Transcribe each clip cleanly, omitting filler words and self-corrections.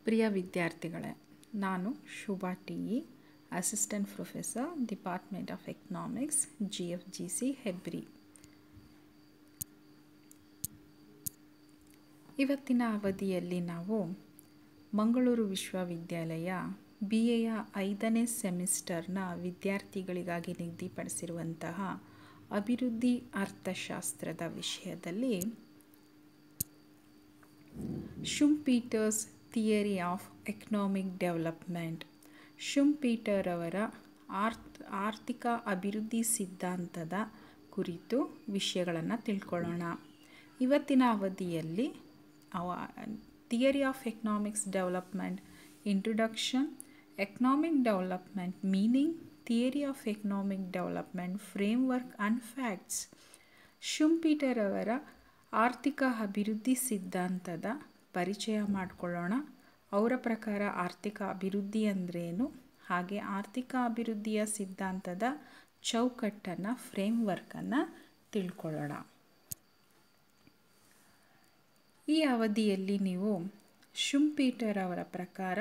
ಪ್ರಿಯ ವಿದ್ಯಾರ್ಥಿಗಳೇ, ನಾನು Shobha T E, assistant professor, department of economics, GFGC Hebri. ಇವತ್ತಿನ ಅವಧಿಯಲ್ಲಿ ನಾವು ಮಂಗಳೂರು ವಿಶ್ವವಿದ್ಯಾಲಯ BA 5ನೇ ಸೆಮಿಸ್ಟರ್ನ ವಿದ್ಯಾರ್ಥಿಗಳಿಗಾಗಿ ನಿಗದಿಪಡಿಸಿರುವಂತಹ ಅಭಿವೃದ್ಧಿ ಅರ್ಥಶಾಸ್ತ್ರದ ವಿಷಯದಲ್ಲಿ Schumpeter's theory of economic development, Schumpeter ಅವರ ಆರ್ಥಿಕ ಅಭಿವೃದ್ಧಿ ಸಿದ್ಧಾಂತದ ಕುರಿತು ವಿಷಯಗಳನ್ನು ತಿಳ್ಕೊಳ್ಳೋಣ. ಇವತ್ತಿನ ಅವಧಿಯಲ್ಲಿ theory of economics development introduction, economic development meaning, theory of economic development framework and facts, Schumpeter ಅವರ ಆರ್ಥಿಕ ಅಭಿವೃದ್ಧಿ ಸಿದ್ಧಾಂತದ ಪರಿಚಯ ಮಾಡಿಕೊಳ್ಳೋಣ. ಅವರ ಪ್ರಕಾರ ಆರ್ಥಿಕ ಅಭಿವೃದ್ಧಿ ಅಂದ್ರೇನು, ಹಾಗೆ ಆರ್ಥಿಕ ಅಭಿವೃದ್ಧಿಯ ಸಿದ್ಧಾಂತದ ಚೌಕಟ್ಟನ್ನು, ಫ್ರೇಮ್ವರ್ಕನ್ನು ತಿಳ್ಕೊಳ್ಳೋಣ. ಈ ಅವಧಿಯಲ್ಲಿ ನೀವು ಶುಂಪೀಟರ್ ಅವರ ಪ್ರಕಾರ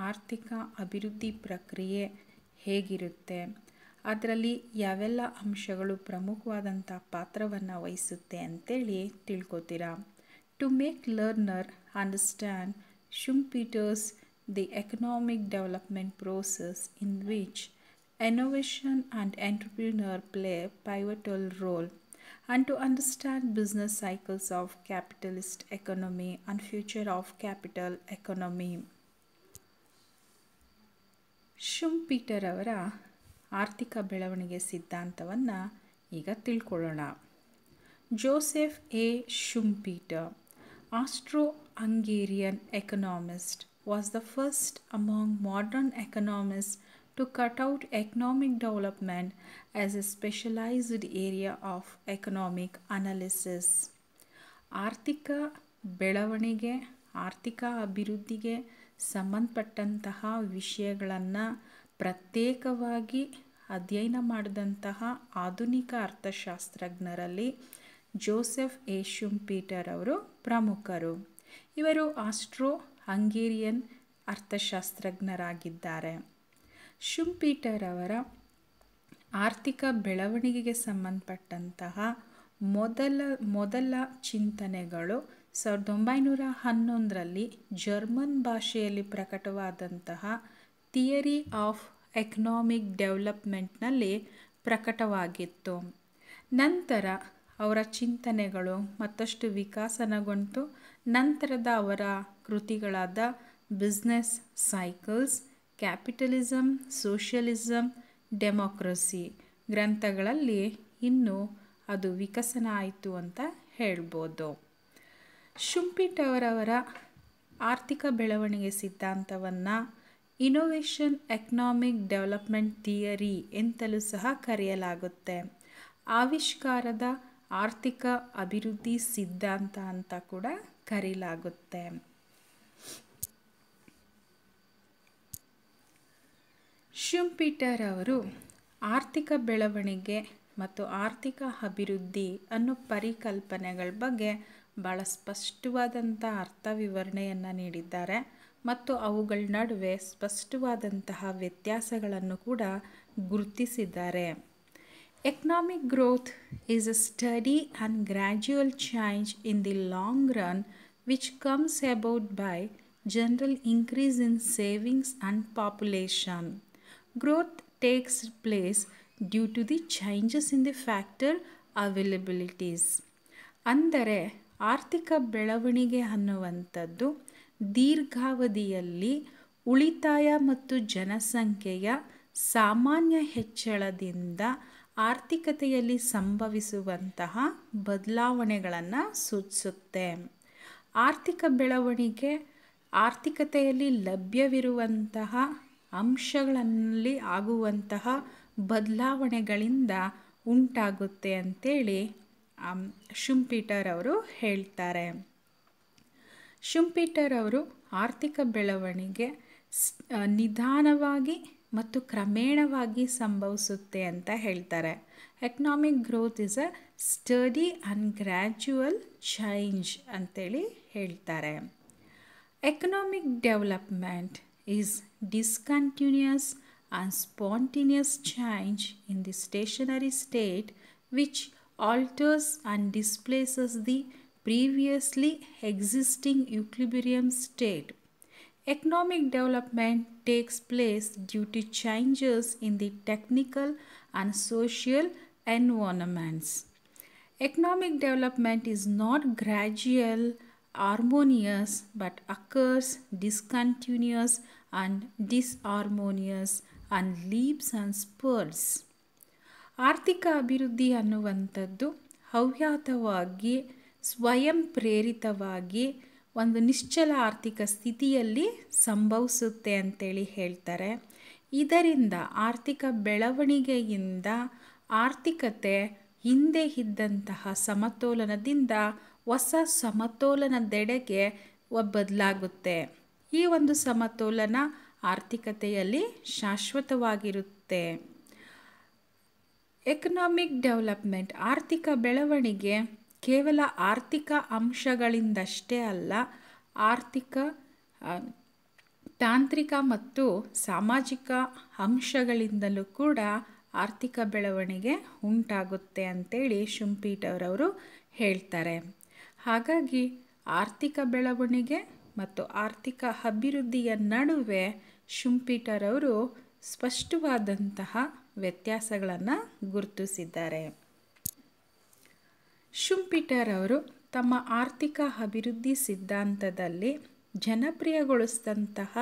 ಆರ್ಥಿಕ ಅಭಿವೃದ್ಧಿ ಪ್ರಕ್ರಿಯೆ ಹೇಗಿರುತ್ತೆ, ಅದರಲ್ಲಿ ಯಾವೆಲ್ಲ ಅಂಶಗಳು ಪ್ರಮುಖವಾದಂಥ ಪಾತ್ರವನ್ನು ವಹಿಸುತ್ತೆ ಅಂತೇಳಿ ತಿಳ್ಕೊತೀರಾ. To make learner understand Schumpeter's the economic development process in which innovation and entrepreneur play a pivotal role, and to understand business cycles of capitalist economy and future of capital economy. ಶುಂಪೀಟರ್ ಅವರ ಆರ್ಥಿಕ ಬೆಳವಣಿಗೆ ಸಿದ್ಧಾಂತವನ್ನು ಈಗ ತಿಳ್ಕೊಳ್ಳೋಣ. Joseph A Schumpeter, Austro-Hungarian economist, was the first among modern economists to cut out economic development as a specialized area of economic analysis. ಆರ್ಥಿಕ ಬೆಳವಣಿಗೆ, ಆರ್ಥಿಕ ಅಭಿವೃದ್ಧಿಗೆ ಸಂಬಂಧಪಟ್ಟಂತಹ ವಿಷಯಗಳನ್ನು ಪ್ರತ್ಯೇಕವಾಗಿ ಅಧ್ಯಯನ ಮಾಡಿದಂತಹ ಆಧುನಿಕ ಅರ್ಥಶಾಸ್ತ್ರಜ್ಞರಲ್ಲಿ ಜೋಸೆಫ್ ಎ ಶುಂಪೀಟರ್ ಅವರು ಪ್ರಮುಖರು. ಇವರು ಆಸ್ಟ್ರೋ ಹಂಗೇರಿಯನ್ ಅರ್ಥಶಾಸ್ತ್ರಜ್ಞರಾಗಿದ್ದಾರೆ. ಶುಂಪೀಟರ್ ಅವರ ಆರ್ಥಿಕ ಬೆಳವಣಿಗೆಗೆ ಸಂಬಂಧಪಟ್ಟಂತಹ ಮೊದಲ ಚಿಂತನೆಗಳು 1911ರಲ್ಲಿ ಜರ್ಮನ್ ಭಾಷೆಯಲ್ಲಿ ಪ್ರಕಟವಾದಂತಹ ಥಿಯರಿ ಆಫ್ ಎಕನಾಮಿಕ್ ಡೆವಲಪ್ಮೆಂಟ್ನಲ್ಲಿ ಪ್ರಕಟವಾಗಿತ್ತು. ನಂತರ ಅವರ ಚಿಂತನೆಗಳು ಮತ್ತಷ್ಟು ವಿಕಸನಗೊಂಡು ನಂತರದ ಅವರ ಕೃತಿಗಳಾದ business cycles, capitalism, socialism, democracy ಗ್ರಂಥಗಳಲ್ಲಿ ಇನ್ನೂ ಅದು ವಿಕಸನ ಆಯಿತು ಅಂತ ಹೇಳ್ಬೋದು. ಶುಂಪೀಟರ್ ಅವರ ಆರ್ಥಿಕ ಬೆಳವಣಿಗೆ ಸಿದ್ಧಾಂತವನ್ನು ಇನೋವೇಷನ್ ಎಕನಾಮಿಕ್ ಡೆವಲಪ್ಮೆಂಟ್ ಥಿಯರಿ ಎಂತಲೂ ಸಹ ಕರೆಯಲಾಗುತ್ತೆ. ಆವಿಷ್ಕಾರದ ಆರ್ಥಿಕ ಅಭಿವೃದ್ಧಿ ಸಿದ್ಧಾಂತ ಅಂತ ಕೂಡ ಕರೆಯಲಾಗುತ್ತೆ. ಶುಂಪೀಟರ್ ಅವರು ಆರ್ಥಿಕ ಬೆಳವಣಿಗೆ ಮತ್ತು ಆರ್ಥಿಕ ಅಭಿವೃದ್ಧಿ ಅನ್ನೋ ಪರಿಕಲ್ಪನೆಗಳ ಬಗ್ಗೆ ಭಾಳ ಸ್ಪಷ್ಟವಾದಂಥ ಅರ್ಥ ವಿವರಣೆಯನ್ನು ನೀಡಿದ್ದಾರೆ ಮತ್ತು ಅವುಗಳ ನಡುವೆ ಸ್ಪಷ್ಟವಾದಂತಹ ವ್ಯತ್ಯಾಸಗಳನ್ನು ಕೂಡ ಗುರುತಿಸಿದ್ದಾರೆ. Economic growth is a steady and gradual change in the long run which comes about by general increase in savings and population. Growth takes place due to the changes in the factor availabilities. ಅಂದರೆ ಆರ್ಥಿಕ ಬೆಳವಣಿಗೆ ಅನ್ನುವಂಥದ್ದು ದೀರ್ಘಾವಧಿಯಲ್ಲಿ ಉಳಿತಾಯ ಮತ್ತು ಜನಸಂಖ್ಯೆಯ ಸಾಮಾನ್ಯ ಹೆಚ್ಚಳದಿಂದ ಆರ್ಥಿಕತೆಯಲ್ಲಿ ಸಂಭವಿಸುವಂತಹ ಬದಲಾವಣೆಗಳನ್ನು ಸೂಚಿಸುತ್ತೆ. ಆರ್ಥಿಕ ಬೆಳವಣಿಗೆ ಆರ್ಥಿಕತೆಯಲ್ಲಿ ಲಭ್ಯವಿರುವಂತಹ ಅಂಶಗಳಲ್ಲಿ ಆಗುವಂತಹ ಬದಲಾವಣೆಗಳಿಂದ ಉಂಟಾಗುತ್ತೆ ಅಂತೇಳಿ ಶುಂಪೀಟರ್ ಅವರು ಹೇಳ್ತಾರೆ. ಶುಂಪೀಟರ್ ಅವರು ಆರ್ಥಿಕ ಬೆಳವಣಿಗೆ ನಿಧಾನವಾಗಿ ಮತ್ತು ಕ್ರಮೇಣವಾಗಿ ಸಂಭವಿಸುತ್ತೆ ಅಂತ ಹೇಳ್ತಾರೆ. Economic growth is a study and gradual change ಅಂತೇಳಿ ಹೇಳ್ತಾರೆ. Economic development is discontinuous and spontaneous change in the stationary state which alters and displaces the previously existing equilibrium state. Economic development takes place due to changes in the technical and social environments. Economic development is not gradual, harmonious, but occurs discontinuous and disharmonious and leaps and spurs. ಆರ್ಥಿಕ ಅಭಿವೃದ್ಧಿ ಅನ್ನುವಂಥದ್ದು ಹವ್ಯಾತವಾಗಿ ಸ್ವಯಂ ಪ್ರೇರಿತವಾಗಿ ಒಂದು ನಿಶ್ಚಲ ಆರ್ಥಿಕ ಸ್ಥಿತಿಯಲ್ಲಿ ಸಂಭವಿಸುತ್ತೆ ಅಂತೇಳಿ ಹೇಳ್ತಾರೆ. ಇದರಿಂದ ಆರ್ಥಿಕ ಬೆಳವಣಿಗೆಯಿಂದ ಆರ್ಥಿಕತೆ ಹಿಂದೆ ಇದ್ದಂತಹ ಸಮತೋಲನದಿಂದ ಹೊಸ ಸಮತೋಲನದೆಡೆಗೆ ಬದಲಾಗುತ್ತೆ. ಈ ಒಂದು ಸಮತೋಲನ ಆರ್ಥಿಕತೆಯಲ್ಲಿ ಶಾಶ್ವತವಾಗಿರುತ್ತೆ. ಎಕನಾಮಿಕ್ ಡೆವಲಪ್ಮೆಂಟ್ ಆರ್ಥಿಕ ಬೆಳವಣಿಗೆ ಕೇವಲ ಆರ್ಥಿಕ ಅಂಶಗಳಿಂದಷ್ಟೇ ಅಲ್ಲ, ತಾಂತ್ರಿಕ ಮತ್ತು ಸಾಮಾಜಿಕ ಅಂಶಗಳಿಂದಲೂ ಕೂಡ ಆರ್ಥಿಕ ಬೆಳವಣಿಗೆ ಉಂಟಾಗುತ್ತೆ ಅಂತೇಳಿ ಶುಂಪೀಟರ್ ಅವರು ಹೇಳ್ತಾರೆ. ಹಾಗಾಗಿ ಆರ್ಥಿಕ ಬೆಳವಣಿಗೆ ಮತ್ತು ಆರ್ಥಿಕ ಅಭಿವೃದ್ಧಿಯ ನಡುವೆ ಶುಂಪೀಟರ್ ಅವರು ಸ್ಪಷ್ಟವಾದಂತಹ ವ್ಯತ್ಯಾಸಗಳನ್ನು ಗುರುತಿಸಿದ್ದಾರೆ. ಶುಂಪೀಟರ್ ಅವರು ತಮ್ಮ ಆರ್ಥಿಕ ಅಭಿವೃದ್ಧಿ ಸಿದ್ಧಾಂತದಲ್ಲಿ ಜನಪ್ರಿಯಗೊಳಿಸಿದಂತಹ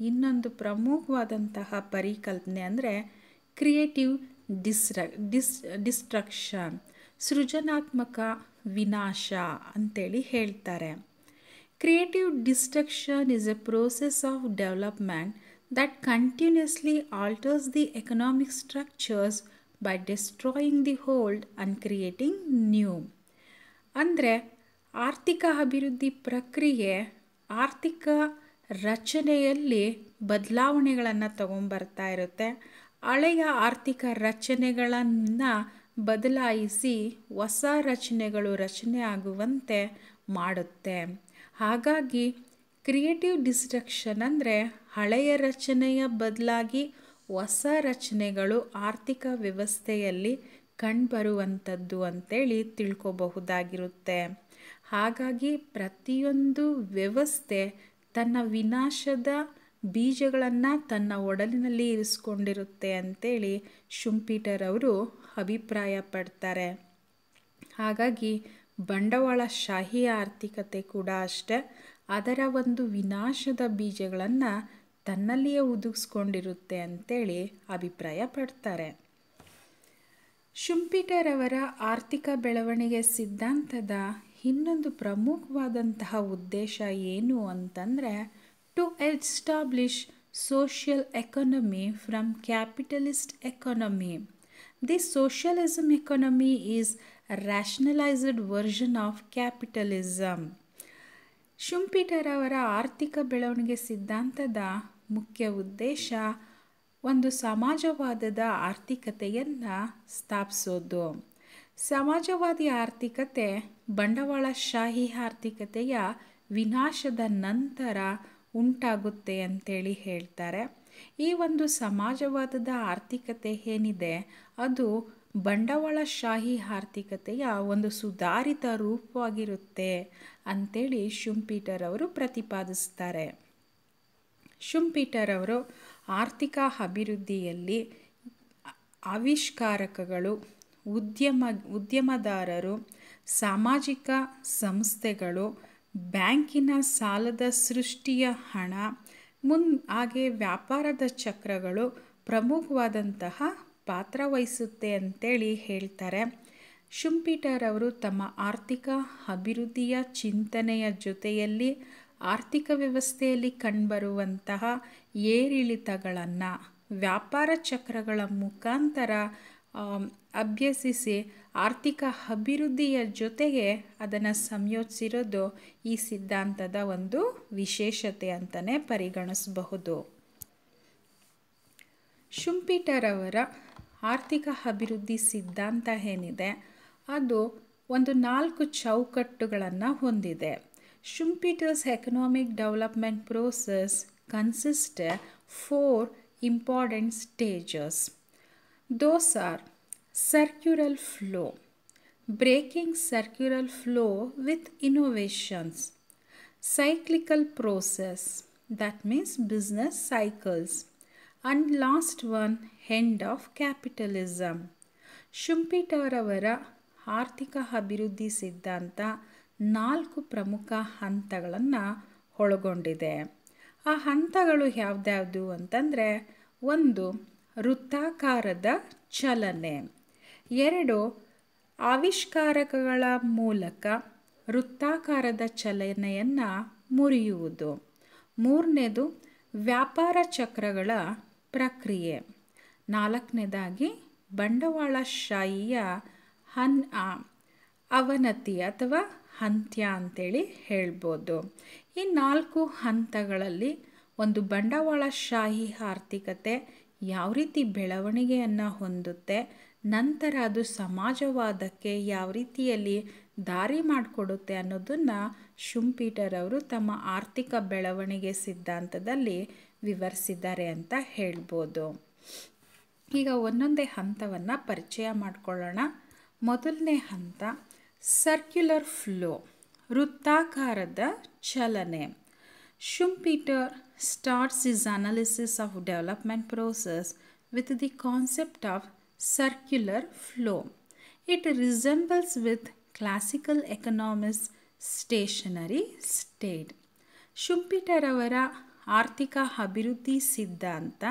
ಇನ್ನೊಂದು ಪ್ರಮುಖವಾದಂತಹ ಪರಿಕಲ್ಪನೆ ಅಂದರೆ ಕ್ರಿಯೇಟಿವ್ ಡಿಸ್ಟ್ರಕ್ಷನ್, ಸೃಜನಾತ್ಮಕ ವಿನಾಶ ಅಂತೇಳಿ ಹೇಳ್ತಾರೆ. Creative destruction is a process of development that continuously alters the economic structures by destroying the old and creating new. ಅಂದರೆ ಆರ್ಥಿಕ ಅಭಿವೃದ್ಧಿ ಪ್ರಕ್ರಿಯೆ ಆರ್ಥಿಕ ರಚನೆಯಲ್ಲಿ ಬದಲಾವಣೆಗಳನ್ನು ತಗೊಂಬರ್ತಾ ಇರುತ್ತೆ. ಹಳೆಯ ಆರ್ಥಿಕ ರಚನೆಗಳನ್ನು ಬದಲಾಯಿಸಿ ಹೊಸ ರಚನೆಗಳು ರಚನೆ ಆಗುವಂತೆ ಮಾಡುತ್ತೆ. ಹಾಗಾಗಿ ಕ್ರಿಯೇಟಿವ್ ಡಿಸ್ಟ್ರಕ್ಷನ್ ಅಂದರೆ ಹಳೆಯ ರಚನೆಯ ಬದಲಾಗಿ ಹೊಸ ರಚನೆಗಳು ಆರ್ಥಿಕ ವ್ಯವಸ್ಥೆಯಲ್ಲಿ ಕಂಡುಬರುವಂಥದ್ದು ಅಂತೇಳಿ ತಿಳ್ಕೊಬಹುದಾಗಿರುತ್ತೆ. ಹಾಗಾಗಿ ಪ್ರತಿಯೊಂದು ವ್ಯವಸ್ಥೆ ತನ್ನ ವಿನಾಶದ ಬೀಜಗಳನ್ನು ತನ್ನ ಒಡಲಿನಲ್ಲಿ ಇರಿಸ್ಕೊಂಡಿರುತ್ತೆ ಅಂತೇಳಿ ಶುಂಪೀಟರ್ ಅವರು ಅಭಿಪ್ರಾಯ ಪಡ್ತಾರೆ. ಹಾಗಾಗಿ ಬಂಡವಾಳಶಾಹಿ ಆರ್ಥಿಕತೆ ಕೂಡ ಅಷ್ಟೇ ಅದರ ಒಂದು ವಿನಾಶದ ಬೀಜಗಳನ್ನು ತನ್ನಲ್ಲಿಯೇ ಹುದುಗಿಸ್ಕೊಂಡಿರುತ್ತೆ ಅಂತೇಳಿ ಅಭಿಪ್ರಾಯ ಪಡ್ತಾರೆ. ಶುಂಪೀಟರ್ ಅವರ ಆರ್ಥಿಕ ಬೆಳವಣಿಗೆ ಸಿದ್ಧಾಂತದ ಇನ್ನೊಂದು ಪ್ರಮುಖವಾದಂತಹ ಉದ್ದೇಶ ಏನು ಅಂತಂದರೆ to establish social economy from capitalist economy. This socialism economy is rationalized version of capitalism. Schumpeter ಅವರ ಆರ್ಥಿಕ ಬೆಳವಣಿಗೆ ಸಿದ್ಧಾಂತದ ಮುಖ್ಯ ಉದ್ದೇಶ ಒಂದು ಸಮಾಜವಾದದ ಆರ್ಥಿಕತೆಯನ್ನು ಸ್ಥಾಪಿಸೋದು. ಸಮಾಜವಾದಿ ಆರ್ಥಿಕತೆ ಬಂಡವಾಳಶಾಹಿ ಆರ್ಥಿಕತೆಯ ವಿನಾಶದ ನಂತರ ಉಂಟಾಗುತ್ತೆ ಅಂತೇಳಿ ಹೇಳ್ತಾರೆ. ಈ ಒಂದು ಸಮಾಜವಾದದ ಆರ್ಥಿಕತೆ ಏನಿದೆ ಅದು ಬಂಡವಾಳಶಾಹಿ ಆರ್ಥಿಕತೆಯ ಒಂದು ಸುಧಾರಿತ ರೂಪವಾಗಿರುತ್ತೆ ಅಂತೇಳಿ ಶುಂಪೀಟರ್ ಅವರು ಪ್ರತಿಪಾದಿಸ್ತಾರೆ. ಶುಂಪೀಟರ್ ಅವರು ಆರ್ಥಿಕ ಅಭಿವೃದ್ಧಿಯಲ್ಲಿ ಆವಿಷ್ಕಾರಕಗಳು, ಉದ್ಯಮದಾರರು, ಸಾಮಾಜಿಕ ಸಂಸ್ಥೆಗಳು, ಬ್ಯಾಂಕಿನ ಸಾಲದ ಸೃಷ್ಟಿಯ ಹಣ ಹಾಗೆ ವ್ಯಾಪಾರದ ಚಕ್ರಗಳು ಪ್ರಮುಖವಾದಂತಹ ಪಾತ್ರ ವಹಿಸುತ್ತೆ ಅಂತೇಳಿ ಹೇಳ್ತಾರೆ. ಶುಂಪೀಟರ್ ಅವರು ತಮ್ಮ ಆರ್ಥಿಕ ಅಭಿವೃದ್ಧಿಯ ಚಿಂತನೆಯ ಜೊತೆಯಲ್ಲಿ ಆರ್ಥಿಕ ವ್ಯವಸ್ಥೆಯಲ್ಲಿ ಕಂಡುಬರುವಂತಹ ಏರಿಳಿತಗಳನ್ನು ವ್ಯಾಪಾರ ಚಕ್ರಗಳ ಮುಖಾಂತರ ಅಭ್ಯಸಿಸಿ ಆರ್ಥಿಕ ಅಭಿವೃದ್ಧಿಯ ಜೊತೆಗೆ ಅದನ್ನು ಸಂಯೋಜಿಸಿರೋದು ಈ ಸಿದ್ಧಾಂತದ ಒಂದು ವಿಶೇಷತೆ ಅಂತಲೇ ಪರಿಗಣಿಸಬಹುದು. ಶುಂಪೀಟರ್ ಅವರ ಆರ್ಥಿಕ ಅಭಿವೃದ್ಧಿ ಸಿದ್ಧಾಂತ ಏನಿದೆ ಅದು ಒಂದು 4 ಚೌಕಟ್ಟುಗಳನ್ನು ಹೊಂದಿದೆ. Schumpeter's economic development process consists of 4 important stages. Those are circular flow, breaking circular flow with innovations, cyclical process, that means business cycles, and last one, end of capitalism. ಶುಂಪಿಟರ್ ಅವರ ಆರ್ಥಿಕ ಅಭಿವೃದ್ಧಿ ಸಿದ್ಧಾಂತ 4 ಪ್ರಮುಖ ಹಂತಗಳನ್ನು ಒಳಗೊಂಡಿದೆ. ಆ ಹಂತಗಳು ಯಾವುದ್ಯಾವುದು ಅಂತಂದರೆ, 1 ವೃತ್ತಾಕಾರದ ಚಲನೆ, 2 ಆವಿಷ್ಕಾರಕಗಳ ಮೂಲಕ ವೃತ್ತಾಕಾರದ ಚಲನೆಯನ್ನು ಮುರಿಯುವುದು, 3ನೇದು ವ್ಯಾಪಾರ ಚಕ್ರಗಳ ಪ್ರಕ್ರಿಯೆ, 4ನೇದಾಗಿ ಬಂಡವಾಳಶಾಹಿಯ ಅವನತಿ ಅಥವಾ ಅಂತ್ಯ ಅಂತೇಳಿ ಹೇಳ್ಬೋದು. ಈ 4 ಹಂತಗಳಲ್ಲಿ ಒಂದು ಬಂಡವಾಳಶಾಹಿ ಆರ್ಥಿಕತೆ ಯಾವ ರೀತಿ ಬೆಳವಣಿಗೆಯನ್ನು ಹೊಂದುತ್ತೆ, ನಂತರ ಅದು ಸಮಾಜವಾದಕ್ಕೆ ಯಾವ ರೀತಿಯಲ್ಲಿ ದಾರಿ ಮಾಡಿಕೊಡುತ್ತೆ ಅನ್ನೋದನ್ನು ಶುಂಪಿಟರ್ ಅವರು ತಮ್ಮ ಆರ್ಥಿಕ ಬೆಳವಣಿಗೆ ಸಿದ್ಧಾಂತದಲ್ಲಿ ವಿವರಿಸಿದ್ದಾರೆ ಅಂತ ಹೇಳ್ಬೋದು. ಈಗ ಒಂದೊಂದೇ ಹಂತವನ್ನು ಪರಿಚಯ ಮಾಡಿಕೊಳ್ಳೋಣ. ಮೊದಲನೇ ಹಂತ ಸರ್ಕ್ಯುಲರ್ ಫ್ಲೋ, ವೃತ್ತಾಕಾರದ ಚಲನೆ. ಶುಂಪಿಟರ್ starts his analysis of development process with the concept of circular flow. It resembles with classical economics stationary state. ಶುಂಪಿಟರ್ ಅವರ ಆರ್ಥಿಕ ಅಭಿವೃದ್ಧಿ ಸಿದ್ಧಾಂತ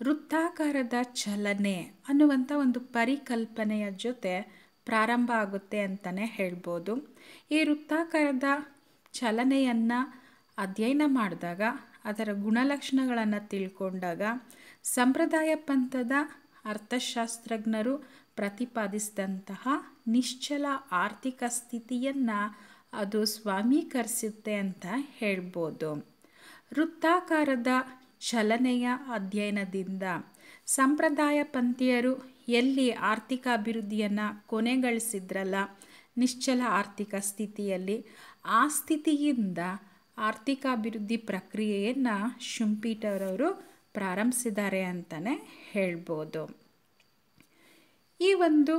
ವೃತ್ತಾಕಾರದ ಚಲನೆ ಅನ್ನುವಂಥ ಒಂದು ಪರಿಕಲ್ಪನೆಯ ಜೊತೆ ಪ್ರಾರಂಭ ಆಗುತ್ತೆ ಅಂತಲೇ ಹೇಳ್ಬೋದು. ಈ ವೃತ್ತಾಕಾರದ ಚಲನೆಯನ್ನು ಅಧ್ಯಯನ ಮಾಡಿದಾಗ, ಅದರ ಗುಣಲಕ್ಷಣಗಳನ್ನು ತಿಳ್ಕೊಂಡಾಗ, ಸಂಪ್ರದಾಯ ಪಂಥದ ಅರ್ಥಶಾಸ್ತ್ರಜ್ಞರು ಪ್ರತಿಪಾದಿಸಿದಂತಹ ನಿಶ್ಚಲ ಆರ್ಥಿಕ ಸ್ಥಿತಿಯನ್ನು ಅದು ಸ್ವಾಮೀಕರಿಸುತ್ತೆ ಅಂತ ಹೇಳ್ಬೋದು. ವೃತ್ತಾಕಾರದ ಚಲನೆಯ ಅಧ್ಯಯನದಿಂದ ಸಂಪ್ರದಾಯ ಪಂಥೀಯರು ಎಲ್ಲಿ ಆರ್ಥಿಕ ಅಭಿವೃದ್ಧಿಯನ್ನು ಕೊನೆಗಳಿಸಿದ್ರಲ್ಲ ನಿಶ್ಚಲ ಆರ್ಥಿಕ ಸ್ಥಿತಿಯಲ್ಲಿ, ಆ ಸ್ಥಿತಿಯಿಂದ ಆರ್ಥಿಕ ಅಭಿವೃದ್ಧಿ ಪ್ರಕ್ರಿಯೆಯನ್ನು ಶುಂಪಿಟರ್ ಅವರು ಪ್ರಾರಂಭಿಸಿದ್ದಾರೆ ಅಂತಲೇ ಹೇಳ್ಬೋದು. ಈ ಒಂದು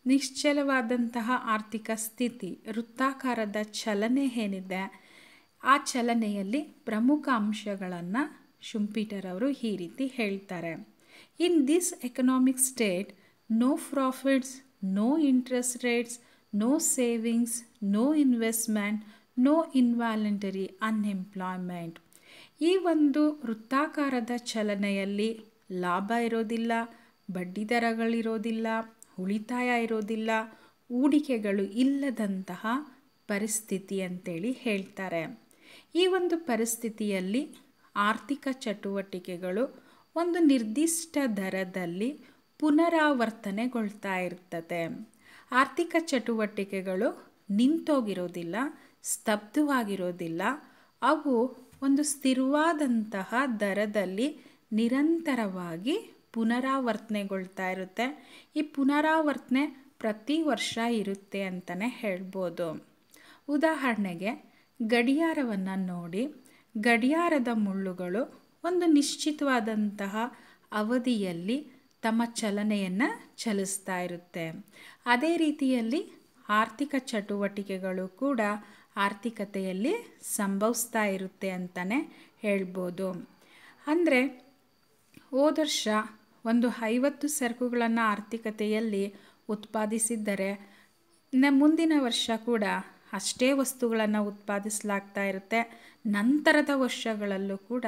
ನಿಶ್ಚಲವಾದಂತಹ ಆರ್ಥಿಕ ಸ್ಥಿತಿ, ವೃತ್ತಾಕಾರದ ಚಲನೆ ಏನಿದೆ, ಆ ಚಲನೆಯಲ್ಲಿ ಪ್ರಮುಖ ಅಂಶಗಳನ್ನು ಶುಂಪಿಟರ್ ಅವರು ಈ ರೀತಿ ಹೇಳ್ತಾರೆ. In this economic state no profits, no interest rates, no savings, no investment, no involuntary unemployment. ಈ ಒಂದು ವೃತ್ತಾಕಾರದ ಚಲನೆಯಲ್ಲಿ ಲಾಭ ಇರೋದಿಲ್ಲ, ಬಡ್ಡಿದರಗಳಿರೋದಿಲ್ಲ, ಉಳಿತಾಯ ಇರೋದಿಲ್ಲ, ಹೂಡಿಕೆಗಳು ಇಲ್ಲದಂತಹ ಪರಿಸ್ಥಿತಿ ಅಂತೇಳಿ ಹೇಳ್ತಾರೆ. ಈ ಒಂದು ಪರಿಸ್ಥಿತಿಯಲ್ಲಿ ಆರ್ಥಿಕ ಚಟುವಟಿಕೆಗಳು ಒಂದು ನಿರ್ದಿಷ್ಟ ದರದಲ್ಲಿ ಪುನರಾವರ್ತನೆಗೊಳ್ತಾ ಇರ್ತದೆ. ಆರ್ಥಿಕ ಚಟುವಟಿಕೆಗಳು ನಿಂತೋಗಿರೋದಿಲ್ಲ, ಸ್ತಬ್ಧವಾಗಿರೋದಿಲ್ಲ, ಅವು ಒಂದು ಸ್ಥಿರವಾದಂತಹ ದರದಲ್ಲಿ ನಿರಂತರವಾಗಿ ಪುನರಾವರ್ತನೆಗೊಳ್ತಾ ಇರುತ್ತೆ. ಈ ಪುನರಾವರ್ತನೆ ಪ್ರತಿ ವರ್ಷ ಇರುತ್ತೆ ಅಂತಲೇ ಹೇಳ್ಬೋದು. ಉದಾಹರಣೆಗೆ ಗಡಿಯಾರವನ್ನು ನೋಡಿ, ಗಡಿಯಾರದ ಮುಳ್ಳುಗಳು ಒಂದು ನಿಶ್ಚಿತವಾದಂತಹ ಅವಧಿಯಲ್ಲಿ ತಮ್ಮ ಚಲನೆಯನ್ನು ಚಲಿಸ್ತಾ ಇರುತ್ತೆ. ಅದೇ ರೀತಿಯಲ್ಲಿ ಆರ್ಥಿಕ ಚಟುವಟಿಕೆಗಳು ಕೂಡ ಆರ್ಥಿಕತೆಯಲ್ಲಿ ಸಂಭವಿಸ್ತಾ ಇರುತ್ತೆ ಅಂತಲೇ ಹೇಳ್ಬೋದು. ಅಂದರೆ ಹೋದ ವರ್ಷ ಒಂದು 50 ಸರಕುಗಳನ್ನು ಆರ್ಥಿಕತೆಯಲ್ಲಿ ಉತ್ಪಾದಿಸಿದ್ದರೆ ಮುಂದಿನ ವರ್ಷ ಕೂಡ ಅಷ್ಟೇ ವಸ್ತುಗಳನ್ನು ಉತ್ಪಾದಿಸಲಾಗ್ತಾ ಇರುತ್ತೆ. ನಂತರದ ವರ್ಷಗಳಲ್ಲೂ ಕೂಡ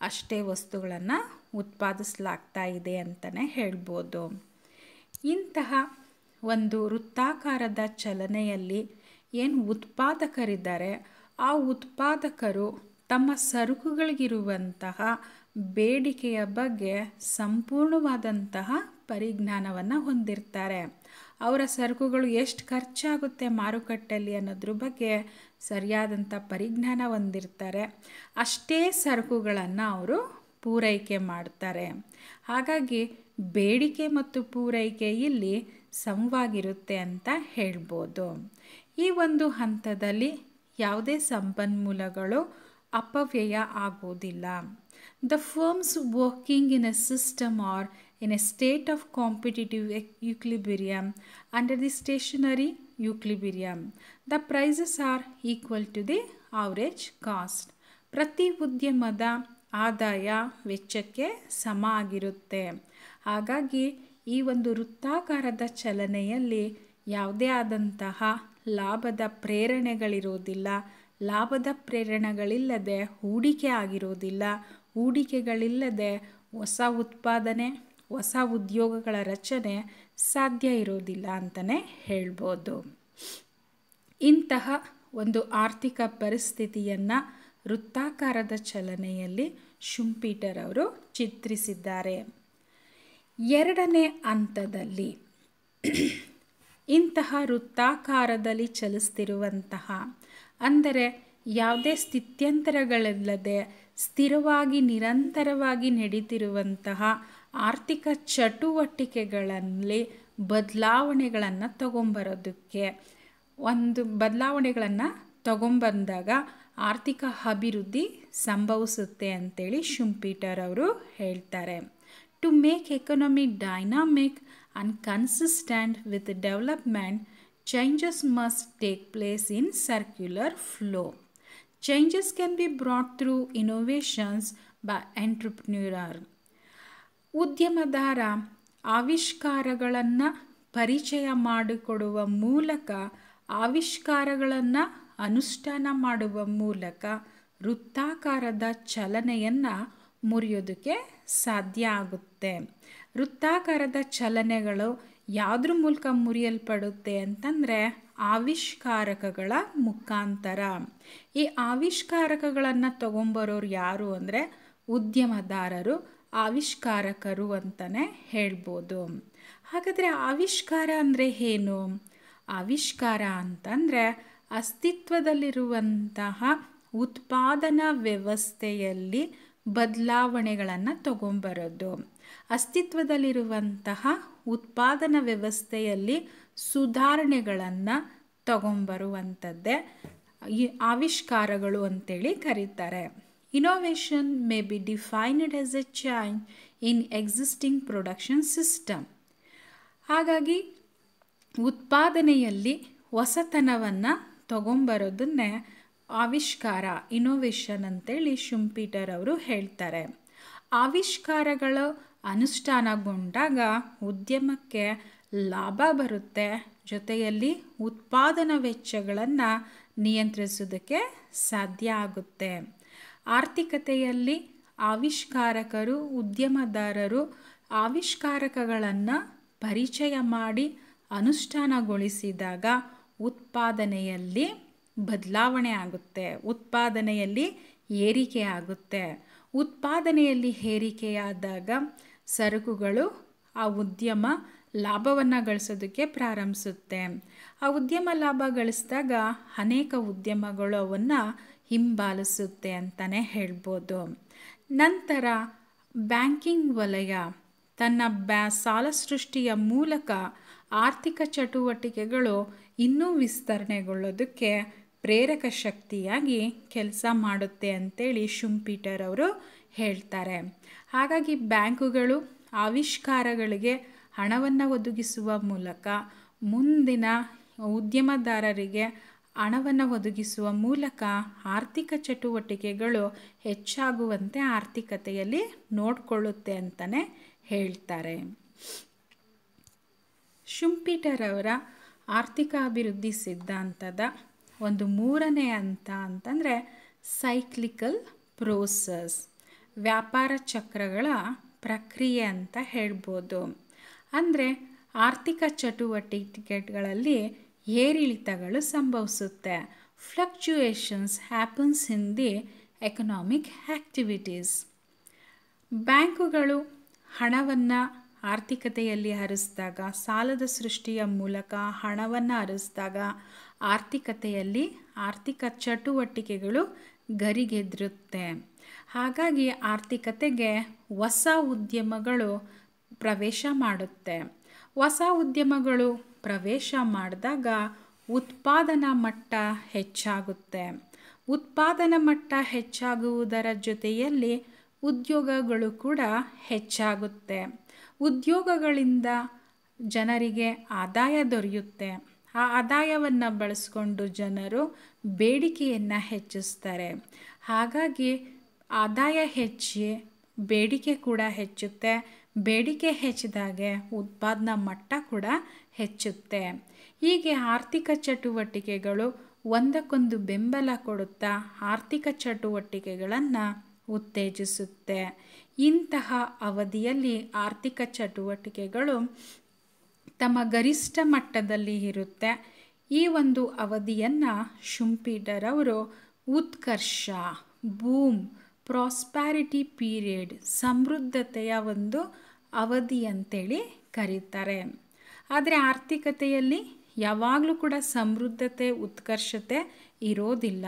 ಅಷ್ಟೇ ವಸ್ತುಗಳನ್ನು ಉತ್ಪಾದಿಸಲಾಗ್ತಾ ಇದೆ ಅಂತಲೇ ಹೇಳ್ಬೋದು. ಇಂತಹ ಒಂದು ವೃತ್ತಾಕಾರದ ಚಲನೆಯಲ್ಲಿ ಏನು ಉತ್ಪಾದಕರಿದ್ದಾರೆ, ಆ ಉತ್ಪಾದಕರು ತಮ್ಮ ಸರಕುಗಳಿಗಿರುವಂತಹ ಬೇಡಿಕೆಯ ಬಗ್ಗೆ ಸಂಪೂರ್ಣವಾದಂತಹ ಪರಿಜ್ಞಾನವನ್ನು ಹೊಂದಿರ್ತಾರೆ. ಅವರ ಸರಕುಗಳು ಎಷ್ಟು ಖರ್ಚಾಗುತ್ತೆ ಮಾರುಕಟ್ಟೆಯಲ್ಲಿ ಅನ್ನೋದ್ರ ಬಗ್ಗೆ ಸರಿಯಾದಂಥ ಪರಿಜ್ಞಾನ ಹೊಂದಿರ್ತಾರೆ. ಅಷ್ಟೇ ಸರಕುಗಳನ್ನು ಅವರು ಪೂರೈಕೆ ಮಾಡ್ತಾರೆ. ಹಾಗಾಗಿ ಬೇಡಿಕೆ ಮತ್ತು ಪೂರೈಕೆ ಇಲ್ಲಿ ಸಮವಾಗಿರುತ್ತೆ ಅಂತ ಹೇಳ್ಬೋದು. ಈ ಒಂದು ಹಂತದಲ್ಲಿ ಯಾವುದೇ ಸಂಪನ್ಮೂಲಗಳು ಅಪವ್ಯಯ ಆಗೋದಿಲ್ಲ. The firms working in a system or in a state of competitive equilibrium under the stationary equilibrium, the prices are equal to the average cost. ಪ್ರತಿ ಉದ್ಯಮದ ಆದಾಯ ವೆಚ್ಚಕ್ಕೆ ಸಮ ಆಗಿರುತ್ತೆ. ಹಾಗಾಗಿ ಈ ಒಂದು ವೃತ್ತಾಕಾರದ ಚಲನೆಯಲ್ಲಿ ಯಾವುದೇ ಆದಂತಹ ಲಾಭದ ಪ್ರೇರಣೆಗಳಿರೋದಿಲ್ಲ. ಲಾಭದ ಪ್ರೇರಣೆಗಳಿಲ್ಲದೆ ಹೂಡಿಕೆ ಆಗಿರೋದಿಲ್ಲ. ಹೂಡಿಕೆಗಳಿಲ್ಲದೆ ಹೊಸ ಉತ್ಪಾದನೆ, ಹೊಸ ಉದ್ಯೋಗಗಳ ರಚನೆ ಸಾಧ್ಯ ಇರೋದಿಲ್ಲ ಅಂತಲೇ ಹೇಳ್ಬೋದು. ಇಂತಹ ಒಂದು ಆರ್ಥಿಕ ಪರಿಸ್ಥಿತಿಯನ್ನು ವೃತ್ತಾಕಾರದ ಚಲನೆಯಲ್ಲಿ ಶುಂಪೀಟರ್ ಅವರು ಚಿತ್ರಿಸಿದ್ದಾರೆ. ಎರಡನೇ ಹಂತದಲ್ಲಿ ಇಂತಹ ವೃತ್ತಾಕಾರದಲ್ಲಿ ಚಲಿಸ್ತಿರುವಂತಹ, ಅಂದರೆ ಯಾವುದೇ ಸ್ಥಿತ್ಯಂತರಗಳಿಲ್ಲದೆ ಸ್ಥಿರವಾಗಿ ನಿರಂತರವಾಗಿ ನಡೀತಿರುವಂತಹ ಆರ್ಥಿಕ ಚಟುವಟಿಕೆಗಳಲ್ಲಿ ಬದಲಾವಣೆಗಳನ್ನು ತಗೊಂಬಂದಾಗ ಆರ್ಥಿಕ ಅಭಿವೃದ್ಧಿ ಸಂಭವಿಸುತ್ತೆ ಅಂತೇಳಿ ಶುಂಪೀಟರ್ ಅವರು ಹೇಳ್ತಾರೆ. To make economy dynamic and consistent with development, changes must take place in circular flow. Changes can be brought through innovations by entrepreneur. ಉದ್ಯಮದಾರ ಆವಿಷ್ಕಾರಗಳನ್ನು ಪರಿಚಯ ಮಾಡಿಕೊಡುವ ಮೂಲಕ, ಆವಿಷ್ಕಾರಗಳನ್ನು ಅನುಷ್ಠಾನ ಮಾಡುವ ಮೂಲಕ ವೃತ್ತಾಕಾರದ ಚಲನೆಯನ್ನು ಮುರಿಯೋದಕ್ಕೆ ಸಾಧ್ಯ ಆಗುತ್ತೆ. ವೃತ್ತಾಕಾರದ ಚಲನೆಗಳು ಯಾವುದ್ರ ಮೂಲಕ ಮುರಿಯಲ್ಪಡುತ್ತೆ ಅಂತಂದರೆ ಆವಿಷ್ಕಾರಕಗಳ ಮುಖಾಂತರ. ಈ ಆವಿಷ್ಕಾರಕಗಳನ್ನು ತಗೊಂಬರೋರು ಯಾರು ಅಂದರೆ ಉದ್ಯಮದಾರರು, ಆವಿಷ್ಕಾರಕರು ಅಂತಲೇ ಹೇಳ್ಬೋದು. ಹಾಗಾದರೆ ಆವಿಷ್ಕಾರ ಅಂದರೆ ಏನು? ಆವಿಷ್ಕಾರ ಅಂತಂದರೆ ಅಸ್ತಿತ್ವದಲ್ಲಿರುವಂತಹ ಉತ್ಪಾದನಾ ವ್ಯವಸ್ಥೆಯಲ್ಲಿ ಬದಲಾವಣೆಗಳನ್ನು ತಗೊಂಬರೋದು. ಅಸ್ತಿತ್ವದಲ್ಲಿರುವಂತಹ ಉತ್ಪಾದನಾ ವ್ಯವಸ್ಥೆಯಲ್ಲಿ ಸುಧಾರಣೆಗಳನ್ನು ತಗೊಂಬರುವಂಥದ್ದೇ ಈ ಆವಿಷ್ಕಾರಗಳು ಅಂತೇಳಿ ಕರೀತಾರೆ. Innovation may be defined as A change in existing production system. ಹಾಗಾಗಿ ಉತ್ಪಾದನೆಯಲ್ಲಿ ಹೊಸತನವನ್ನು ತಗೊಂಬರೋದನ್ನೇ ಆವಿಷ್ಕಾರ, ಇನೋವೇಷನ್ ಅಂತೇಳಿ ಶುಂಪೀಟರ್ ಅವರು ಹೇಳ್ತಾರೆ. ಆವಿಷ್ಕಾರಗಳು ಅನುಷ್ಠಾನಗೊಂಡಾಗ ಉದ್ಯಮಕ್ಕೆ ಲಾಭ ಬರುತ್ತೆ, ಜೊತೆಯಲ್ಲಿ ಉತ್ಪಾದನಾ ವೆಚ್ಚಗಳನ್ನು ನಿಯಂತ್ರಿಸೋದಕ್ಕೆ ಸಾಧ್ಯ ಆಗುತ್ತೆ. ಆರ್ಥಿಕತೆಯಲ್ಲಿ ಆವಿಷ್ಕಾರಕರು, ಉದ್ಯಮದಾರರು ಆವಿಷ್ಕಾರಕಗಳನ್ನು ಪರಿಚಯ ಮಾಡಿ ಅನುಷ್ಠಾನಗೊಳಿಸಿದಾಗ ಉತ್ಪಾದನೆಯಲ್ಲಿ ಬದಲಾವಣೆ ಆಗುತ್ತೆ, ಉತ್ಪಾದನೆಯಲ್ಲಿ ಏರಿಕೆ ಆಗುತ್ತೆ. ಉತ್ಪಾದನೆಯಲ್ಲಿ ಏರಿಕೆಯಾದಾಗ ಸರಕುಗಳು, ಆ ಉದ್ಯಮ ಲಾಭವನ್ನು ಗಳಿಸೋದಕ್ಕೆ ಪ್ರಾರಂಭಿಸುತ್ತೆ. ಆ ಉದ್ಯಮ ಲಾಭ ಗಳಿಸಿದಾಗ ಅನೇಕ ಉದ್ಯಮಗಳು ಅವನ್ನು ಹಿಂಬಾಲಿಸುತ್ತೆ ಅಂತಲೇ ಹೇಳ್ಬೋದು. ನಂತರ ಬ್ಯಾಂಕಿಂಗ್ ವಲಯ ತನ್ನ ಸಾಲ ಸೃಷ್ಟಿಯ ಮೂಲಕ ಆರ್ಥಿಕ ಚಟುವಟಿಕೆಗಳು ಇನ್ನೂ ವಿಸ್ತರಣೆಗೊಳ್ಳೋದಕ್ಕೆ ಪ್ರೇರಕ ಶಕ್ತಿಯಾಗಿ ಕೆಲಸ ಮಾಡುತ್ತೆ ಅಂತೇಳಿ ಶುಂಪೀಟರ್ ಅವರು ಹೇಳ್ತಾರೆ. ಹಾಗಾಗಿ ಬ್ಯಾಂಕುಗಳು ಆವಿಷ್ಕಾರಗಳಿಗೆ ಹಣವನ್ನು ಒದಗಿಸುವ ಮೂಲಕ, ಮುಂದಿನ ಉದ್ಯಮದಾರರಿಗೆ ಹಣವನ್ನು ಒದಗಿಸುವ ಮೂಲಕ ಆರ್ಥಿಕ ಚಟುವಟಿಕೆಗಳು ಹೆಚ್ಚಾಗುವಂತೆ ಆರ್ಥಿಕತೆಯಲ್ಲಿ ನೋಡಿಕೊಳ್ಳುತ್ತೆ ಅಂತಲೇ ಹೇಳ್ತಾರೆ. ಶುಂಪೀಟರ್ ಅವರ ಆರ್ಥಿಕ ಅಭಿವೃದ್ಧಿ ಸಿದ್ಧಾಂತದ ಒಂದು ಮೂರನೇ ಹಂತ ಅಂತಂದರೆ ಸೈಕ್ಲಿಕಲ್ ಪ್ರೋಸೆಸ್, ವ್ಯಾಪಾರ ಚಕ್ರಗಳ ಪ್ರಕ್ರಿಯೆ ಅಂತ ಹೇಳ್ಬೋದು. ಅಂದರೆ ಆರ್ಥಿಕ ಚಟುವಟಿಕೆಗಳಲ್ಲಿ ಏರಿಳಿತಗಳು ಸಂಭವಿಸುತ್ತೆ. Fluctuations happens in the economic activities. ಬ್ಯಾಂಕುಗಳು ಹಣವನ್ನು ಆರ್ಥಿಕತೆಯಲ್ಲಿ ಹರಿಸಿದಾಗ, ಸಾಲದ ಸೃಷ್ಟಿಯ ಮೂಲಕ ಹಣವನ್ನು ಹರಿಸಿದಾಗ ಆರ್ಥಿಕತೆಯಲ್ಲಿ ಆರ್ಥಿಕ ಚಟುವಟಿಕೆಗಳು ಗರಿಗೆದರುತ್ತೆ. ಹಾಗಾಗಿ ಆರ್ಥಿಕತೆಗೆ ಹೊಸ ಉದ್ಯಮಗಳು ಪ್ರವೇಶ ಮಾಡುತ್ತೆ. ಹೊಸ ಉದ್ಯಮಗಳು ಪ್ರವೇಶ ಮಾಡಿದಾಗ ಉತ್ಪಾದನಾ ಮಟ್ಟ ಹೆಚ್ಚಾಗುತ್ತೆ. ಉತ್ಪಾದನಾ ಮಟ್ಟ ಹೆಚ್ಚಾಗುವುದರ ಜೊತೆಯಲ್ಲಿ ಉದ್ಯೋಗಗಳು ಕೂಡ ಹೆಚ್ಚಾಗುತ್ತೆ. ಉದ್ಯೋಗಗಳಿಂದ ಜನರಿಗೆ ಆದಾಯ ದೊರೆಯುತ್ತೆ. ಆ ಆದಾಯವನ್ನು ಬಳಸ್ಕೊಂಡು ಜನರು ಬೇಡಿಕೆಯನ್ನು ಹೆಚ್ಚಿಸ್ತಾರೆ. ಹಾಗಾಗಿ ಆದಾಯ ಹೆಚ್ಚಿ ಬೇಡಿಕೆ ಕೂಡ ಹೆಚ್ಚುತ್ತೆ. ಬೇಡಿಕೆ ಹೆಚ್ಚಿದಾಗೆ ಉತ್ಪಾದನಾ ಮಟ್ಟ ಕೂಡ ಹೆಚ್ಚುತ್ತೆ. ಹೀಗೆ ಆರ್ಥಿಕ ಚಟುವಟಿಕೆಗಳು ಒಂದಕ್ಕೊಂದು ಬೆಂಬಲ ಕೊಡುತ್ತಾ ಆರ್ಥಿಕ ಚಟುವಟಿಕೆಗಳನ್ನು ಉತ್ತೇಜಿಸುತ್ತೆ. ಇಂತಹ ಅವಧಿಯಲ್ಲಿ ಆರ್ಥಿಕ ಚಟುವಟಿಕೆಗಳು ತಮ್ಮ ಗರಿಷ್ಠ ಮಟ್ಟದಲ್ಲಿ ಇರುತ್ತೆ. ಈ ಒಂದು ಅವಧಿಯನ್ನು ಶುಂಪೀಟರ್ ಅವರು ಉತ್ಕರ್ಷ, ಬೂಮ್, ಪ್ರಾಸ್ಪ್ಯಾರಿಟಿ ಪೀರಿಯಡ್, ಸಮೃದ್ಧತೆಯ ಒಂದು ಅವಧಿ ಅಂತೇಳಿ ಕರೀತಾರೆ. ಆದರೆ ಆರ್ಥಿಕತೆಯಲ್ಲಿ ಯಾವಾಗಲೂ ಕೂಡ ಸಮೃದ್ಧತೆ, ಉತ್ಕರ್ಷತೆ ಇರೋದಿಲ್ಲ.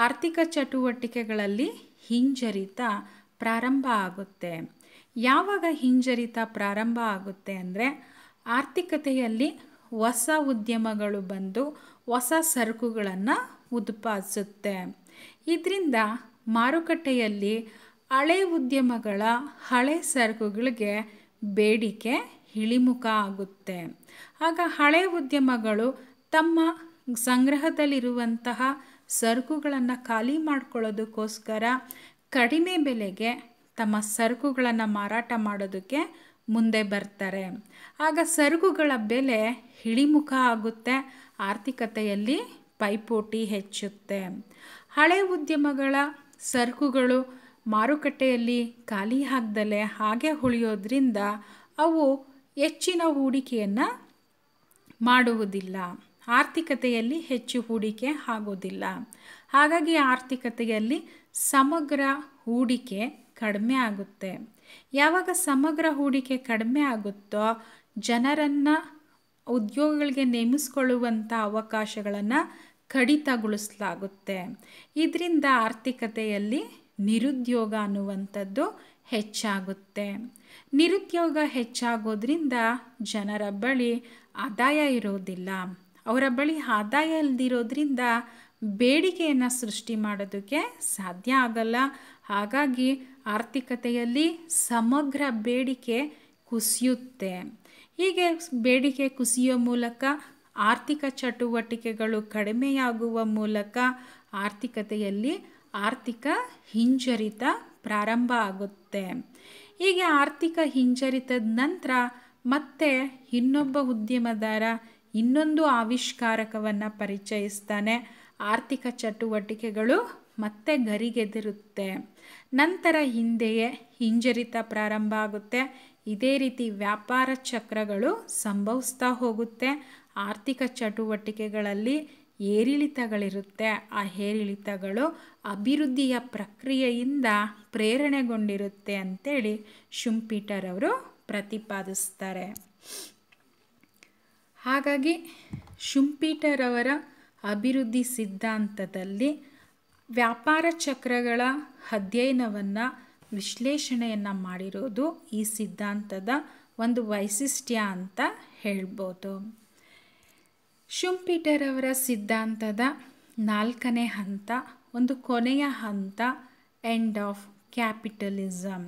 ಆರ್ಥಿಕ ಚಟುವಟಿಕೆಗಳಲ್ಲಿ ಹಿಂಜರಿತ ಪ್ರಾರಂಭ ಆಗುತ್ತೆ. ಯಾವಾಗ ಹಿಂಜರಿತ ಪ್ರಾರಂಭ ಆಗುತ್ತೆ ಅಂದರೆ ಆರ್ಥಿಕತೆಯಲ್ಲಿ ಹೊಸ ಉದ್ಯಮಗಳು ಬಂದು ಹೊಸ ಸರಕುಗಳನ್ನು ಉತ್ಪಾದಿಸುತ್ತೆ. ಇದರಿಂದ ಮಾರುಕಟ್ಟೆಯಲ್ಲಿ ಹಳೆ ಉದ್ಯಮಗಳ ಹಳೆ ಸರಕುಗಳಿಗೆ ಬೇಡಿಕೆ ಇಳಿಮುಖ ಆಗುತ್ತೆ. ಆಗ ಹಳೆ ಉದ್ಯಮಗಳು ತಮ್ಮ ಸಂಗ್ರಹದಲ್ಲಿರುವಂತಹ ಸರಕುಗಳನ್ನು ಖಾಲಿ ಮಾಡ್ಕೊಳ್ಳೋದಕ್ಕೋಸ್ಕರ ಕಡಿಮೆ ಬೆಲೆಗೆ ತಮ್ಮ ಸರಕುಗಳನ್ನು ಮಾರಾಟ ಮಾಡೋದಕ್ಕೆ ಮುಂದೆ ಬರ್ತಾರೆ. ಆಗ ಸರಕುಗಳ ಬೆಲೆ ಇಳಿಮುಖ ಆಗುತ್ತೆ. ಆರ್ಥಿಕತೆಯಲ್ಲಿ ಪೈಪೋಟಿ ಹೆಚ್ಚುತ್ತೆ. ಹಳೆ ಉದ್ಯಮಗಳ ಸರಕುಗಳು ಮಾರುಕಟ್ಟೆಯಲ್ಲಿ ಖಾಲಿ ಆಗದಲೇ ಹಾಗೆ ಉಳಿಯೋದ್ರಿಂದ ಅವು ಹೆಚ್ಚಿನ ಹೂಡಿಕೆಯನ್ನು ಮಾಡುವುದಿಲ್ಲ. ಆರ್ಥಿಕತೆಯಲ್ಲಿ ಹೆಚ್ಚು ಹೂಡಿಕೆ ಆಗೋದಿಲ್ಲ. ಹಾಗಾಗಿ ಆರ್ಥಿಕತೆಯಲ್ಲಿ ಸಮಗ್ರ ಹೂಡಿಕೆ ಕಡಿಮೆ ಆಗುತ್ತೆ. ಯಾವಾಗ ಸಮಗ್ರ ಹೂಡಿಕೆ ಕಡಿಮೆ ಆಗುತ್ತೋ ಜನರನ್ನು ಉದ್ಯೋಗಗಳಿಗೆ ನೇಮಿಸಿಕೊಳ್ಳುವಂಥ ಅವಕಾಶಗಳನ್ನು ಕಡಿತಗೊಳಿಸಲಾಗುತ್ತೆ. ಇದರಿಂದ ಆರ್ಥಿಕತೆಯಲ್ಲಿ ನಿರುದ್ಯೋಗ ಅನ್ನುವಂಥದ್ದು ಹೆಚ್ಚಾಗುತ್ತೆ. ನಿರುದ್ಯೋಗ ಹೆಚ್ಚಾಗೋದ್ರಿಂದ ಜನರ ಬಳಿ ಆದಾಯ ಇರೋದಿಲ್ಲ. ಅವರ ಬಳಿ ಆದಾಯ ಇಲ್ಲದಿರೋದ್ರಿಂದ ಬೇಡಿಕೆಯನ್ನು ಸೃಷ್ಟಿ ಮಾಡೋದಕ್ಕೆ ಸಾಧ್ಯ ಆಗಲ್ಲ. ಹಾಗಾಗಿ ಆರ್ಥಿಕತೆಯಲ್ಲಿ ಸಮಗ್ರ ಬೇಡಿಕೆ ಕುಸಿಯುತ್ತೆ. ಹೀಗೆ ಬೇಡಿಕೆ ಕುಸಿಯೋ ಮೂಲಕ ಆರ್ಥಿಕ ಚಟುವಟಿಕೆಗಳು ಕಡಿಮೆಯಾಗುವ ಮೂಲಕ ಆರ್ಥಿಕತೆಯಲ್ಲಿ ಆರ್ಥಿಕ ಹಿಂಜರಿತ ಪ್ರಾರಂಭ ಆಗುತ್ತೆ. ಹೀಗೆ ಆರ್ಥಿಕ ಹಿಂಜರಿತದ ನಂತರ ಮತ್ತೆ ಇನ್ನೊಬ್ಬ ಉದ್ಯಮದಾರ ಇನ್ನೊಂದು ಆವಿಷ್ಕಾರಕವನ್ನು ಪರಿಚಯಿಸ್ತಾನೆ. ಆರ್ಥಿಕ ಚಟುವಟಿಕೆಗಳು ಮತ್ತೆ ಗರಿಗೆದರುತ್ತೆ. ನಂತರ ಹಿಂದೆಯೇ ಹಿಂಜರಿತ ಪ್ರಾರಂಭ ಆಗುತ್ತೆ. ಇದೇ ರೀತಿ ವ್ಯಾಪಾರ ಚಕ್ರಗಳು ಸಂಭವಿಸ್ತಾ ಹೋಗುತ್ತೆ. ಆರ್ಥಿಕ ಚಟುವಟಿಕೆಗಳಲ್ಲಿ ಏರಿಳಿತಗಳಿರುತ್ತೆ. ಆ ಏರಿಳಿತಗಳು ಅಭಿವೃದ್ಧಿಯ ಪ್ರಕ್ರಿಯೆಯಿಂದ ಪ್ರೇರಣೆಗೊಂಡಿರುತ್ತೆ ಅಂತೇಳಿ ಶುಂಪೀಟರ್ ಅವರು ಪ್ರತಿಪಾದಿಸ್ತಾರೆ. ಹಾಗಾಗಿ ಶುಂಪೀಟರ್ ಅವರ ಅಭಿವೃದ್ಧಿ ಸಿದ್ಧಾಂತದಲ್ಲಿ ವ್ಯಾಪಾರ ಚಕ್ರಗಳ ಅಧ್ಯಯನವನ್ನು ವಿಶ್ಲೇಷಣೆಯನ್ನು ಮಾಡಿರೋದು ಈ ಸಿದ್ಧಾಂತದ ಒಂದು ವೈಶಿಷ್ಟ್ಯ ಅಂತ ಹೇಳ್ಬೋದು. ಶುಂಪೀಟರ್ ಅವರ ಸಿದ್ಧಾಂತದ 4ನೇ ಹಂತ, ಒಂದು ಕೊನೆಯ ಹಂತ, end of capitalism.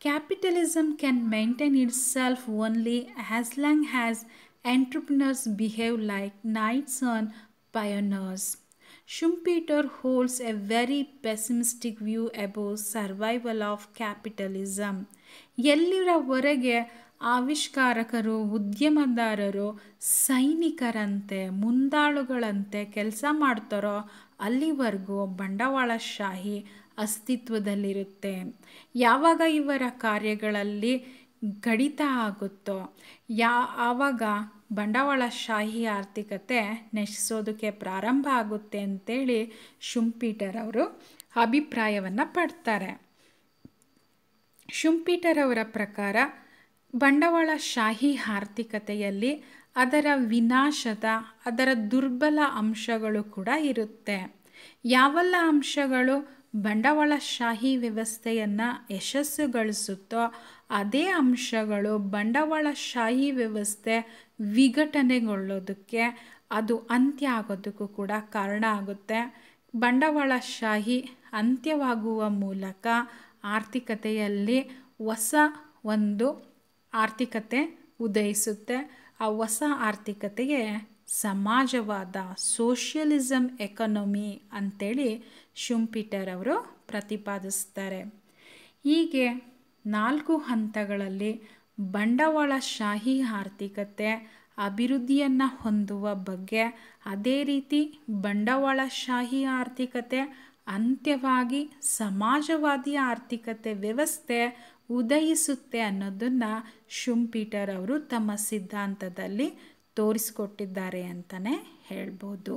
Capitalism can maintain itself only as long as entrepreneurs behave like knights and pioneers. Schumpeter holds a very pessimistic view about survival of capitalism. ಎಲ್ಲಿರವರೆಗೆ ಆವಿಷ್ಕಾರಕರು, ಉದ್ಯಮದಾರರು ಸೈನಿಕರಂತೆ, ಮುಂದಾಳುಗಳಂತೆ ಕೆಲಸ ಮಾಡ್ತಾರೋ ಅಲ್ಲಿವರೆಗೂ ಬಂಡವಾಳಶಾಹಿ ಅಸ್ತಿತ್ವದಲ್ಲಿರುತ್ತೆ. ಯಾವಾಗ ಇವರ ಕಾರ್ಯಗಳಲ್ಲಿ ಕಡಿತ ಆಗುತ್ತೋ ಆವಾಗ ಬಂಡವಾಳಶಾಹಿ ಆರ್ಥಿಕತೆ ನಶಿಸೋದಕ್ಕೆ ಪ್ರಾರಂಭ ಆಗುತ್ತೆ ಅಂತೇಳಿ ಶುಂಪೀಟರ್ ಅವರು ಅಭಿಪ್ರಾಯವನ್ನು ಪಡ್ತಾರೆ. ಶುಂಪೀಟರ್ ಅವರ ಪ್ರಕಾರ ಬಂಡವಾಳಶಾಹಿ ಆರ್ಥಿಕತೆಯಲ್ಲಿ ಅದರ ವಿನಾಶದ, ಅದರ ದುರ್ಬಲ ಅಂಶಗಳು ಕೂಡ ಇರುತ್ತೆ. ಯಾವೆಲ್ಲ ಅಂಶಗಳು ಬಂಡವಾಳಶಾಹಿ ವ್ಯವಸ್ಥೆಯನ್ನು ಯಶಸ್ಸುಗೊಳಿಸುತ್ತೋ ಅದೇ ಅಂಶಗಳು ಬಂಡವಾಳಶಾಹಿ ವ್ಯವಸ್ಥೆ ವಿಘಟನೆಗೊಳ್ಳೋದಕ್ಕೆ, ಅದು ಅಂತ್ಯ ಆಗೋದಕ್ಕೂ ಕೂಡ ಕಾರಣ ಆಗುತ್ತೆ. ಬಂಡವಾಳಶಾಹಿ ಅಂತ್ಯವಾಗುವ ಮೂಲಕ ಆರ್ಥಿಕತೆಯಲ್ಲಿ ಹೊಸ ಒಂದು ಆರ್ಥಿಕತೆ ಉದಯಿಸುತ್ತೆ. ಆ ಹೊಸ ಆರ್ಥಿಕತೆಗೆ ಸಮಾಜವಾದ, ಸೋಷಿಯಲಿಸಮ್ ಎಕಾನಮಿ ಅಂತೇಳಿ ಶುಂಪೀಟರ್ ಅವರು ಪ್ರತಿಪಾದಿಸ್ತಾರೆ. ಹೀಗೆ 4 ಹಂತಗಳಲ್ಲಿ ಬಂಡವಾಳಶಾಹಿ ಆರ್ಥಿಕತೆ ಅಭಿವೃದ್ಧಿಯನ್ನು ಹೊಂದುವ ಬಗ್ಗೆ, ಅದೇ ರೀತಿ ಬಂಡವಾಳಶಾಹಿ ಆರ್ಥಿಕತೆ ಅಂತ್ಯವಾಗಿ ಸಮಾಜವಾದಿ ಆರ್ಥಿಕತೆ ವ್ಯವಸ್ಥೆ ಉದಯಿಸುತ್ತೆ ಅನ್ನೋದನ್ನು ಶುಂಪೀಟರ್ ಅವರು ತಮ್ಮ ಸಿದ್ಧಾಂತದಲ್ಲಿ ತೋರಿಸಿಕೊಟ್ಟಿದ್ದಾರೆ ಅಂತಲೇ ಹೇಳ್ಬೋದು.